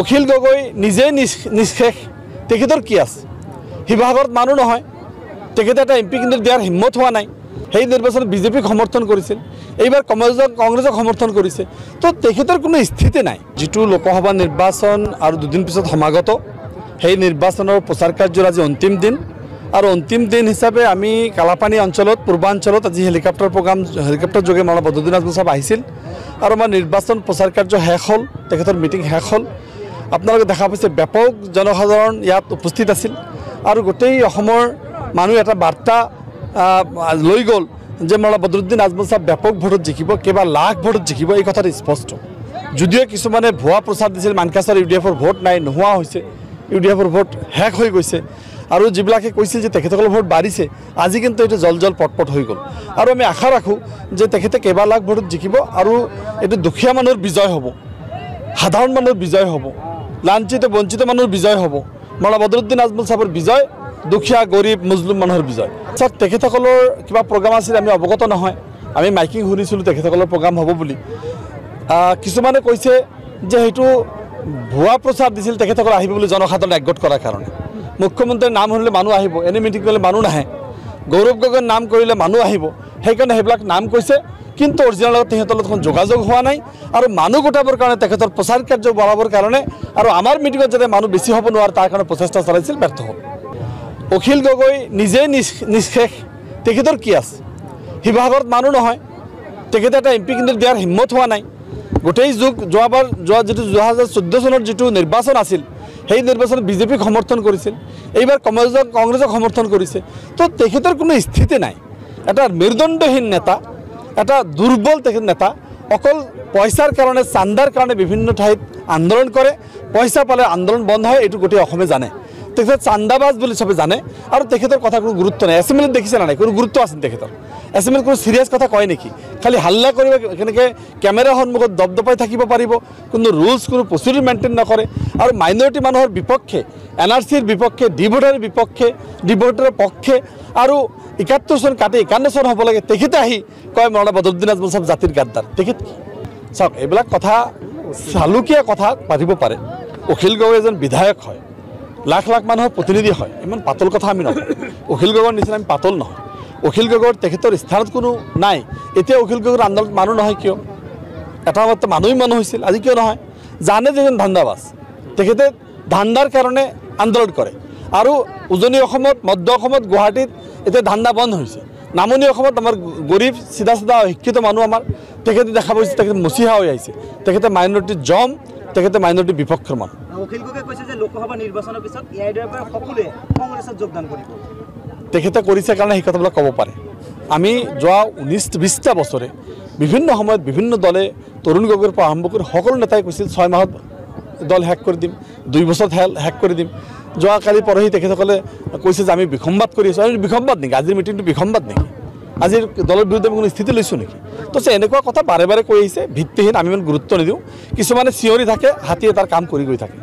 অখিল গগৈ নিজে নিষ্শেষ তেখেতৰ কি আছে শিৱসাগৰত মানুহ নহয় তেখেতে এটা এমপি কিন্তু দিয়াৰ হিম্মত হোৱা নাই সেই নিৰ্বাচনত বিজেপিক সমৰ্থন কৰিছিল এইবাৰ কংগ্ৰেছক সমৰ্থন কৰিছে তো তেখেতৰ কোনো স্থিতি নাই যেটো লোকসভা নিৰ্বাচন আৰু দুদিন পিছত সমাগত সেই নিৰ্বাচনৰ প্ৰচাৰ কাৰ্যৰ আজি অন্তিম দিন আৰু অন্তিম দিন হিচাপে আমি কালাপানী অঞ্চলত পূৰ্বাঞ্চলত আজি হেলিকপ্টাৰ যোগে মাননীয় বদৰুদ্দিন আজমল সাহেব আহিছিল আৰু আমাৰ নিৰ্বাচন প্ৰচাৰ কাৰ্য শেষ হ'ল তেখেতৰ মিটিং শেষ হ'ল আপোনালোকে দেখা পাইছে ব্যাপক জনসাধাৰণ ইয়াত উপস্থিত আছিল আৰু গোটেই অসমৰ মানুহ এটা বাৰ্তা লৈ গ'ল যে মাননীয় বদৰুদ্দিন আজমল সাহেব ব্যাপক ভোটত জিকিব কেইবা লাখ ভোটত জিকিব এই কথাটো স্পষ্ট যদিও কিছুমানে ভুৱা প্ৰচাৰ দিছিল মানকাছাৰ ইউডিএফৰ ভোট নাই নোহোৱা হৈছে ইউডিএফৰ ভোট শেষ হৈ গৈছে আৰু যিবিলাকে কৈছিল যে তেখেতসকলৰ ভোট বাঢ়িছে আজি কিন্তু এইটো জল পটপট হৈ গ'ল আৰু আমি আশা ৰাখোঁ যে তেখেতে কেইবা লাখ ভোটত জিকিব আৰু এইটো দুখীয়া মানুহৰ বিজয় হ'ব সাধাৰণ মানুহৰ বিজয় হ'ব লাঞ্ছিত বঞ্চিত মানুহৰ বিজয় হ'ব মাননীয় বদৰুদ্দিন আজমল সাহেবৰ বিজয় দুখীয়া গৰীব মুছলিম মানুহৰ বিজয় স্যাৰ তেখেতসকলৰ কিবা প্ৰগ্ৰাম আছিল আমি অৱগত নহয় আমি মাইকিং শুনিছিলোঁ তেখেতসকলৰ প্ৰগ্ৰাম হ'ব বুলি কিছুমানে কৈছে যে সেইটো ভুৱা প্ৰচাৰ দিছিল তেখেতসকল আহিব বুলি জনসাধাৰণ একগোট কৰাৰ কাৰণে মুখ্যমন্ত্ৰীৰ নাম শুনিলে মানুহ আহিব এনে মিটিং কৰিলে মানুহ নাহে গৌৰৱ গগৈৰ নাম কৰিলে মানুহ আহিব সেইকাৰণে সেইবিলাক নাম কৈছে কিন্তু অৰিজিনেল লগত তেখেতৰ লগত কোনো যোগাযোগ হোৱা নাই আৰু মানুহ গোটাবৰ কাৰণে তেখেতৰ প্ৰচাৰ কাৰ্য বঢ়াবৰ কাৰণে আৰু আমাৰ মিটিঙত যাতে মানুহ বেছি হ'ব নোৱাৰে তাৰ কাৰণে প্ৰচেষ্টা চলাইছিল ব্যৰ্থ হ'ল অখিল গগৈ নিজে নিষ্শেষ তেখেতৰ কি আছে শিৱসাগৰত মানুহ নহয় তেখেতে এটা এমপি কিন্তু দিয়াৰ হিম্মত হোৱা নাই গোটেই যোৱা যিটো 2014 চনৰ যিটো নিৰ্বাচন আছিল সেই নিৰ্বাচনত বিজেপিক সমৰ্থন কৰিছিল এইবাৰ কংগ্ৰেছক সমৰ্থন কৰিছে তো তেখেতৰ কোনো স্থিতি নাই এটা মেৰুদণ্ডহীন নেতা এটা দুৰ্বল তেখেত নেতা অকল পইচাৰ কাৰণে চান্দাৰ কাৰণে বিভিন্ন ঠাইত আন্দোলন কৰে পইচা পালে আন্দোলন বন্ধ হয় এইটো গোটেই অসমে জানে তেখেত চান্দাবাজ বুলি সবে জানে আৰু তেখেতৰ কথা কোনো গুৰুত্ব নাই এছেম্বলিত দেখিছে নাই কোনো গুৰুত্ব আছে তেখেতৰ এছেম্বলিত কোনো সিৰিয়াছ কথা কয় নেকি খালি হাল্লা কৰিব কেনেকৈ কেমেৰা সন্মুখত দবদপাই থাকিব পাৰিব কোনো ৰুলছ কোনো প্ৰচিডিউৰ মেইনটেইন নকৰে আৰু মাইনৰিটি মানুহৰ বিপক্ষে এনআৰচিৰ বিপক্ষে ডিভোটাৰৰ পক্ষে আৰু 71 চন কাটি 51 চন হ'ব লাগে তেখেতে আহি কয় মাননীয় বদৰুদ্দিন আজমল সাহেব জাতিৰ গাদ্দাৰ তেখেত চাওক এইবিলাক কথা চালুকীয়া কথা পাতিব পাৰে অখিল গগৈ এজন বিধায়ক হয় লাখ লাখ মানুহৰ প্ৰতিনিধি হয় ইমান পাতল কথা আমি নকওঁ অখিল গগৈৰ নিচিনা আমি পাতল নহয় অখিল গগৈৰ তেখেতৰ স্থানত কোনো নাই এতিয়া অখিল গগৈৰ আন্দোলনত মানুহ নহয় কিয় এটা সময়ত মানুহ হৈছিল আজি কিয় নহয় জানে যে এজন ধান্দাবাজ তেখেতে ধান্দাৰ কাৰণে আন্দোলন কৰে আৰু উজনি অসমত মধ্য অসমত গুৱাহাটীত এতিয়া ধান্দা বন্ধ হৈছে নামনি অসমত আমাৰ গৰীব চিধা শিক্ষিত মানুহ আমাৰ তেখেতে দেখা পাইছে তেখেতে মচিহা হৈ আহিছে তেখেতে মাইনৰিটিৰ জম তেখেতে মাইনৰিটি বিপক্ষৰ মানুহ অখিল গগৈ কৈছে যে লোকসভা নিৰ্বাচনৰ পিছত ইয়াৰ পৰা সকলোৱে কংগ্ৰেছত যোগদান কৰিব তেখেতে কৰিছে কাৰণে সেই কথাবিলাক ক'ব পাৰে আমি যোৱা 19-20টা বছৰে বিভিন্ন সময়ত বিভিন্ন দলে তৰুণ গগৈৰ পৰা আৰম্ভ কৰি সকলো নেতাই কৈছিল 6 মাহত দল হেক কৰি দিম 2 বছৰত হেক কৰি দিম যোৱাকালি পৰহি তেখেতসকলে কৈছে যে আমি বিসম্বাদ কৰি আছোঁ আমি বিসম্বাদ নেকি আজিৰ মিটিংটো বিসম্বাদ নেকি আজিৰ দলৰ বিৰুদ্ধে কোনো স্থিতি লৈছোঁ নেকি তো এনেকুৱা কথা বাৰে বাৰে কৈ আহিছে ভিত্তিহীন আমি ইমান গুৰুত্ব নিদিওঁ কিছুমানে চিঞৰি থাকে হাতীয়ে তাৰ কাম কৰি গৈ থাকে